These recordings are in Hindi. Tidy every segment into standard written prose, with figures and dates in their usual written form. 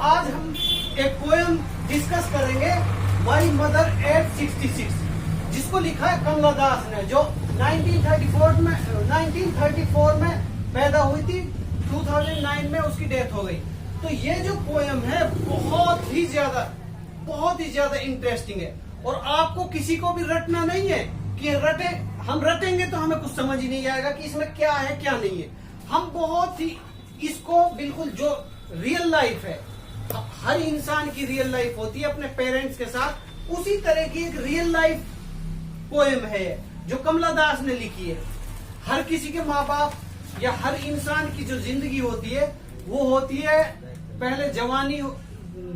आज हम एक पोएम डिस्कस करेंगे, माई मदर एट 66, जिसको लिखा है कमला दास ने, जो 1934 में पैदा हुई थी। 2009 में उसकी डेथ हो गई। तो ये जो पोएम है बहुत ही ज्यादा इंटरेस्टिंग है, और आपको किसी को भी रटना नहीं है कि हम रटेंगे तो हमें कुछ समझ ही नहीं आएगा कि इसमें क्या है क्या नहीं है। हम बहुत ही इसको बिल्कुल जो रियल लाइफ है, हर इंसान की रियल लाइफ होती है अपने पेरेंट्स के साथ, उसी तरह की एक रियल लाइफ पोएम है जो कमला दास ने लिखी है। हर किसी के माँ बाप या हर इंसान की जो जिंदगी होती है वो होती है पहले जवानी,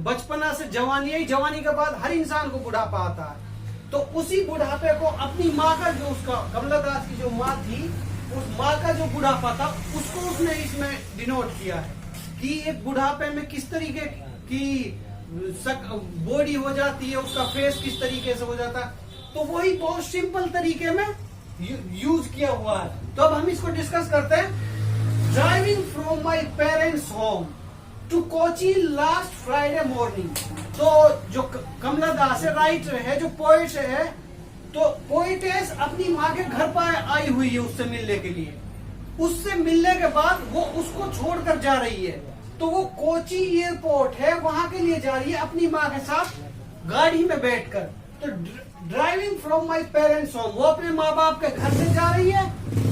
बचपना से जवानी आई, जवानी के बाद हर इंसान को बुढ़ापा आता है। तो उसी बुढ़ापे को अपनी माँ का, जो उसका कमला दास की जो माँ थी, उस माँ का जो बुढ़ापा था उसको उसने इसमें डिनोट किया है कि एक बुढ़ापे में किस तरीके की बॉडी हो जाती है, उसका फेस किस तरीके से हो जाता है। तो वही बहुत सिंपल तरीके में यूज किया हुआ है। तो अब हम इसको डिस्कस करते हैं। Driving from my parents home to Kochi last Friday morning. तो जो कमला दास है, राइटर है, जो पोइट है, तो पोइटेस अपनी माँ के घर पर आई हुई है उससे मिलने के लिए। उससे मिलने के बाद वो उसको छोड़कर जा रही है। तो वो कोची एयरपोर्ट है, वहां के लिए जा रही है अपनी माँ के साथ गाड़ी में बैठकर। तो driving from my parents home, वो अपने माँ बाप के घर से जा रही है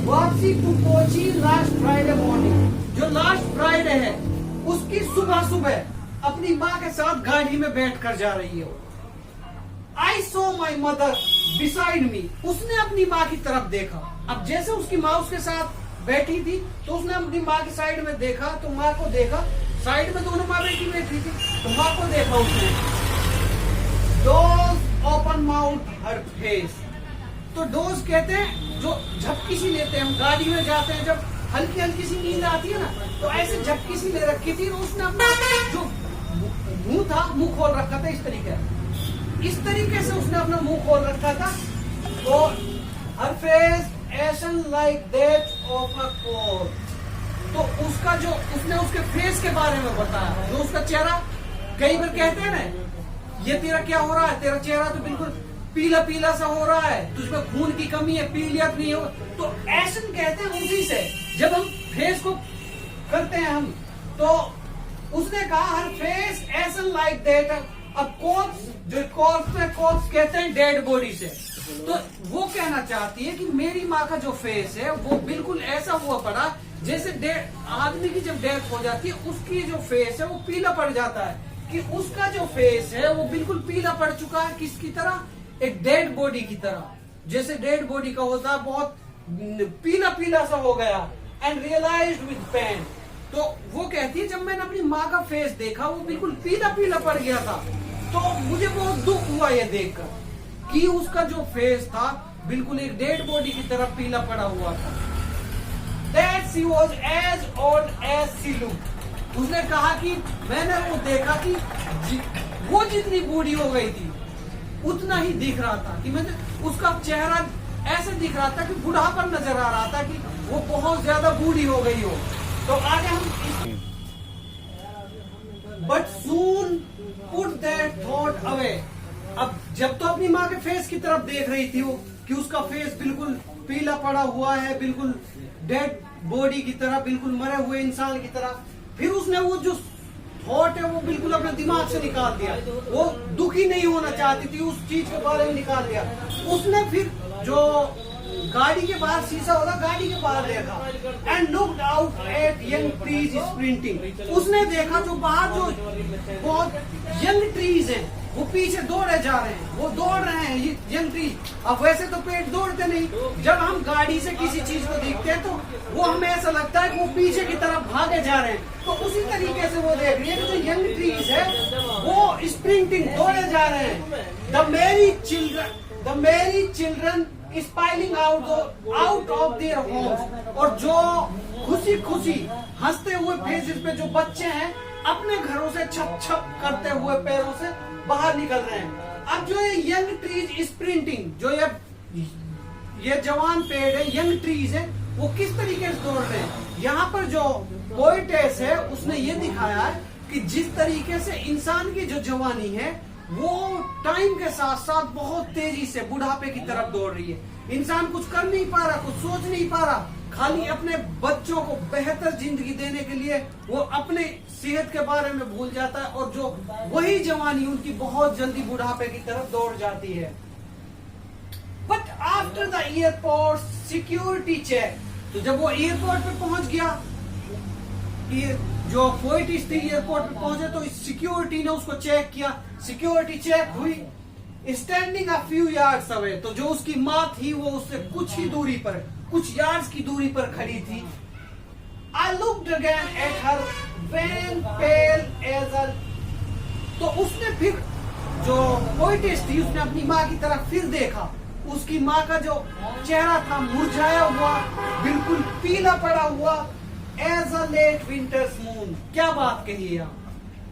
वापसी to Kochi last Friday morning. जो लास्ट फ्राइडे है उसकी सुबह अपनी माँ के साथ गाड़ी में बैठकर जा रही है। आई सो माई मदर बिसाइड मी, उसने अपनी माँ की तरफ देखा। अब जैसे उसकी माँ उसके साथ बैठी थी तो उसने अपनी माँ की साइड में देखा, तो माँ को देखा, साइड में दोनों माँ बेटी बैठी थी, तो माँ को देखा उसने। डोज ओपन माउथ हर फेस। तो डोज कहते हैं जो झपकी सी लेते हैं, हम गाड़ी में जाते हैं जब हल्की हल्की सी नींद आती है ना, तो ऐसे झपकी सी ले रखी थी। उसने अपना जो मुंह था, मुंह खोल रखा था इस तरीके से उसने अपना मुंह खोल रखा था। तो हर फेस एसन like that of a core. तो उसका जो उसने उसके फेस के बारे में बताया, जो उसका चेहरा, कई बार कहते हैं ना, ये तेरा क्या हो रहा है, तेरा चेहरा तो बिल्कुल पीला पीला सा हो रहा है, तुझमें खून की कमी है, पीलियत नहीं हो। तो एसन कहते हैं उसी से, जब हम फेस को करते हैं हम। तो उसने कहा हर फेस एसन लाइक दैट। अब कोर्स, जो कोर्स कहते हैं डेड बॉडी से, तो वो कहना चाहती है कि मेरी माँ का जो फेस है वो बिल्कुल ऐसा हुआ पड़ा जैसे आदमी की जब डेथ हो जाती है उसकी जो फेस है वो पीला पड़ जाता है, कि उसका जो फेस है वो बिल्कुल पीला पड़ चुका है। किसकी तरह? एक डेड बॉडी की तरह, जैसे डेड बॉडी का होता है, बहुत पीला पीला सा हो गया। And realised with pain. तो वो कहती है जब मैंने अपनी माँ का फेस देखा वो बिल्कुल पीला पीला पड़ गया था, तो मुझे बहुत दुख हुआ ये देखकर कि उसका जो फेस था बिल्कुल एक डेड बॉडी की तरह पीला पड़ा हुआ था। That she was as old as she looked. उसने कहा कि मैंने वो देखा कि वो जितनी बूढ़ी हो गई थी उतना ही दिख रहा था, कि मैंने उसका चेहरा ऐसे दिख रहा था कि बुढ़ापन नजर आ रहा था, कि वो बहुत ज्यादा बूढ़ी हो गई हो। तो आगे हम but soon put that thought away. अब जब तो अपनी माँ के फेस की तरफ देख रही थी वो, कि उसका फेस बिल्कुल पीला पड़ा हुआ है, बिल्कुल डेड बॉडी की तरह, बिल्कुल मरे हुए इंसान की तरह। फिर उसने वो जो थॉट है वो बिल्कुल अपने दिमाग से निकाल दिया। वो दुखी नहीं होना चाहती थी, उस चीज के बारे में निकाल दिया। उसने फिर जो गाड़ी के बाहर शीशा होता, गाड़ी के बाहर देखा। And looked out at young trees sprinting. उसने देखा जो बाहर जो बहुत यंग ट्रीज हैं वो पीछे दौड़े जा रहे हैं, वो दौड़ रहे हैं यंग ट्रीज। अब वैसे तो पेड़ दौड़ते नहीं, जब हम गाड़ी से किसी चीज को देखते हैं तो वो हमें ऐसा लगता है कि वो पीछे की तरफ भागे जा रहे हैं। तो उसी तरीके से वो देख रही है कि जो यंग ट्रीज है वो स्प्रिंटिंग दौड़े जा रहे हैं। The Mary children spoiling out of their homes. और जो खुशी खुशी हंसते हुए फेसेस पे जो बच्चे हैं अपने घरों से छप छप करते हुए पैरों से बाहर निकल रहे हैं। अब जो ये यंग ट्रीज स्प्रिंटिंग, जो ये जवान पेड़ है, यंग ट्रीज है, वो किस तरीके से दौड़ रहे हैं। यहाँ पर जो पोएटेस है उसने ये दिखाया है कि जिस तरीके से इंसान की जो जवानी है वो टाइम के साथ साथ बहुत तेजी से बुढ़ापे की तरफ दौड़ रही है। इंसान कुछ कर नहीं पा रहा, कुछ सोच नहीं पा रहा, खाली अपने बच्चों को बेहतर जिंदगी देने के लिए वो अपने सेहत के बारे में भूल जाता है, और जो वही जवानी उनकी बहुत जल्दी बुढ़ापे की तरफ दौड़ जाती है। But after the airport security check, तो जब वो एयरपोर्ट पे पहुंच गया, जो फोर्टिस थी एयरपोर्ट पे पहुंचे तो सिक्योरिटी ने उसको चेक किया, सिक्योरिटी चेक हुई, standing a few yards away, तो जो उसकी माँ थी वो उससे कुछ ही दूरी पर, कुछ यार्ड्स की दूरी पर खड़ी थी। I looked again at her when pale as a, तो उसने फिर जो पोइटिस थी उसने अपनी माँ की तरफ फिर देखा। उसकी माँ का जो चेहरा था मुरझाया हुआ, बिल्कुल पीला पड़ा हुआ, as a late winter's moon. क्या बात कही है,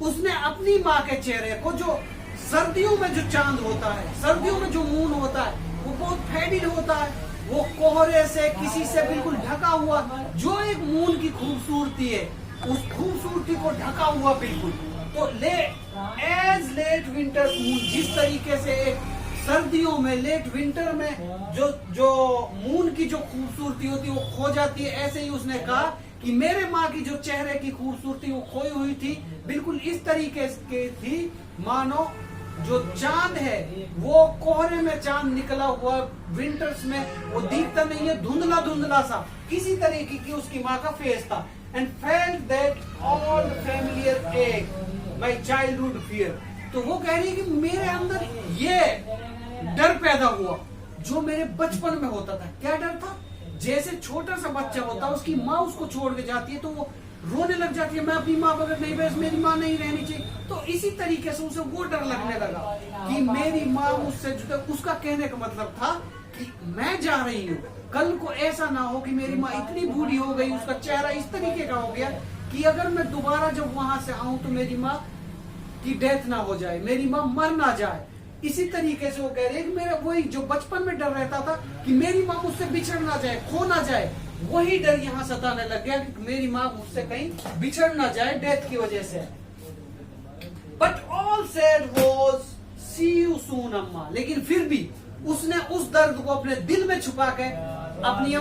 उसने अपनी माँ के चेहरे को, जो सर्दियों में जो चांद होता है, सर्दियों में जो मून होता है वो बहुत फेडिड होता है, वो कोहरे से किसी से बिल्कुल ढका हुआ, जो एक मून की खूबसूरती है उस खूबसूरती को ढका हुआ बिल्कुल। तो एज लेट विंटर्स मून, जिस तरीके से एक सर्दियों में लेट विंटर में जो मून की जो खूबसूरती होती है वो खो जाती है, ऐसे ही उसने कहा कि मेरे माँ की जो चेहरे की खूबसूरती वो खोई हुई थी, बिल्कुल इस तरीके की थी मानो जो चांद है वो कोहरे में चांद निकला हुआ विंटर्स में वो दिखता नहीं है, धुंधला धुंधला सा, किसी तरीके की उसकी माँ का फेस था। And felt that all familiar एक माय चाइल्डहुड फियर, तो वो कह रही है कि मेरे अंदर ये डर पैदा हुआ जो मेरे बचपन में होता था। क्या डर था? जैसे छोटा सा बच्चा होता है, उसकी माँ उसको छोड़ के जाती है तो वो रोने लग जाती है, मैं अपनी माँ बगैर नहीं, बस मेरी माँ नहीं रहनी चाहिए। तो इसी तरीके से उसे वो डर लगने लगा कि मेरी माँ मुझसे जुदा। उसका कहने का मतलब था कि मैं जा रही हूँ, कल को ऐसा ना हो कि मेरी माँ इतनी बूढ़ी हो गई, उसका चेहरा इस तरीके का हो गया कि अगर मैं दोबारा जब वहां से आऊं तो मेरी माँ की डेथ ना हो जाए, मेरी माँ मर ना जाए। इसी तरीके से वो कह रहे हैं कि मेरा वही जो बचपन में डर रहता था कि मेरी माँ मुझसे बिछड़ ना जाए, खो ना जाए, वही डर यहाँ सताने लग गया कि मेरी माँ मुझसे कहीं बिछड़ ना जाए डेथ की वजह से। But all said was see you soon अम्मा, लेकिन फिर भी उसने उस दर्द को अपने दिल में छुपा के अपनी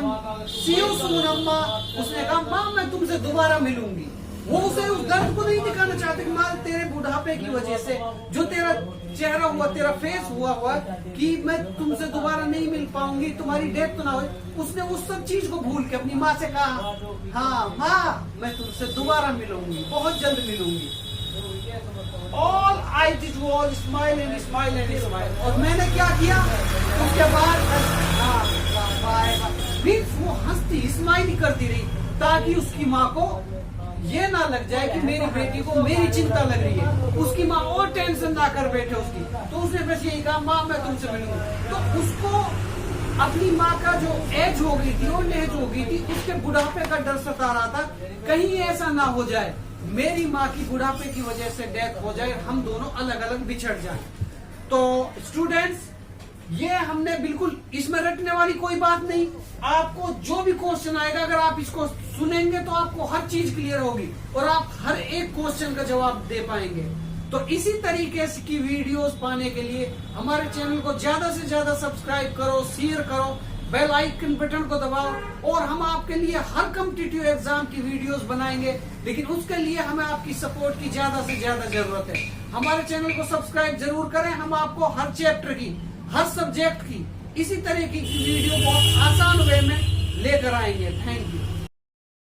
सी यू सून अम्मा, उसने कहा माँ मैं तुमसे दोबारा मिलूंगी। वो उसे उस दर्द को नहीं दिखाना चाहते कि माँ तेरे बुढ़ापे की वजह से जो तेरा चेहरा हुआ, तेरा फेस हुआ कि मैं तुमसे दोबारा नहीं मिल पाऊंगी, तुम्हारी डेथ तो ना हो। उसने उस सब चीज को भूल के अपनी माँ से कहा हाँ माँ मैं तुमसे दोबारा मिलूंगी, बहुत जल्द मिलूंगी। All I did was smile and smile and smile। और मैंने क्या किया उसके बाद मीन्स वो हंसती स्माइल करती रही ताकि उसकी माँ को ये ना लग जाए कि मेरी बेटी को मेरी चिंता लग रही है, उसकी माँ और टेंशन ना कर बैठे उसकी। तो उसने बस यही कहा माँ मैं तुमसे मिलूंगी। तो उसको अपनी माँ का जो एज हो गई थी और एज हो गई थी, उसके बुढ़ापे का डर सता रहा था, कहीं ऐसा ना हो जाए मेरी माँ की बुढ़ापे की वजह से डेथ हो जाए, हम दोनों अलग अलग बिछड़ जाएं। तो स्टूडेंट्स ये हमने बिल्कुल इसमें रटने वाली कोई बात नहीं। आपको जो भी क्वेश्चन आएगा अगर आप इसको सुनेंगे तो आपको हर चीज क्लियर होगी और आप हर एक क्वेश्चन का जवाब दे पाएंगे। तो इसी तरीके की वीडियोस पाने के लिए हमारे चैनल को ज्यादा से ज्यादा सब्सक्राइब करो, शेयर करो, बेल आइकन बटन को दबाओ, और हम आपके लिए हर कॉम्पिटिटिव एग्जाम की वीडियोस बनाएंगे, लेकिन उसके लिए हमें आपकी सपोर्ट की ज्यादा से ज्यादा जरूरत है। हमारे चैनल को सब्सक्राइब जरूर करें, हम आपको हर चैप्टर की, हर सब्जेक्ट की इसी तरह की वीडियो बहुत आसान वे में लेकर आएंगे। Thank you.